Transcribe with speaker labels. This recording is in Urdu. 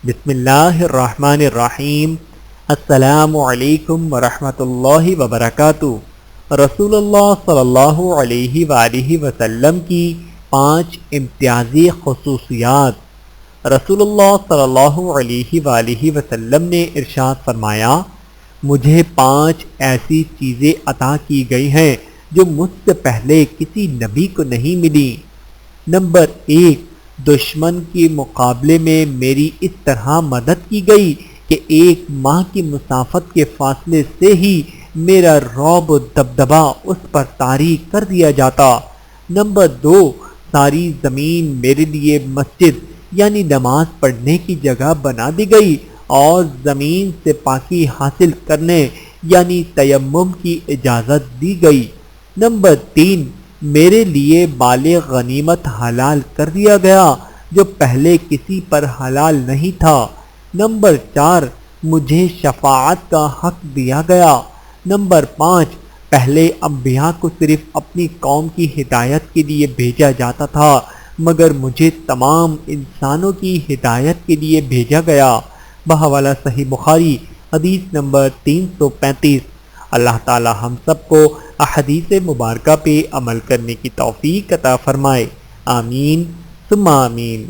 Speaker 1: بسم اللہ الرحمن الرحیم۔ السلام علیکم ورحمۃ اللہ وبرکاتہ۔ رسول اللہ صلی اللہ علیہ وآلہ وسلم کی 5 امتیازی خصوصیات۔ رسول اللہ صلی اللہ علیہ وآلہ وسلم نے ارشاد فرمایا، مجھے 5 ایسی چیزیں عطا کی گئی ہیں جو مجھ سے پہلے کسی نبی کو نہیں ملی۔ نمبر 1، دشمن کے مقابلے میں میری اس طرح مدد کی گئی کہ 1 ماہ کی مسافت کے فاصلے سے ہی میرا رعب و دبدبا اس پر طاری کر دیا جاتا۔ نمبر 2، ساری زمین میرے لیے مسجد یعنی نماز پڑھنے کی جگہ بنا دی گئی اور زمین سے پاکی حاصل کرنے یعنی تیمم کی اجازت دی گئی۔ نمبر 3، میرے لیے مال غنیمت حلال کر دیا گیا جو پہلے کسی پر حلال نہیں تھا۔ نمبر 4، مجھے شفاعت کا حق دیا گیا۔ نمبر 5، پہلے انبیاء کو صرف اپنی قوم کی ہدایت کے لیے بھیجا جاتا تھا مگر مجھے تمام انسانوں کی ہدایت کے لیے بھیجا گیا۔ بحوالہ صحیح بخاری حدیث نمبر 335۔ اللہ تعالی ہم سب کو احادیث مبارکہ پہ عمل کرنے کی توفیق عطا فرمائے، آمین ثم آمین۔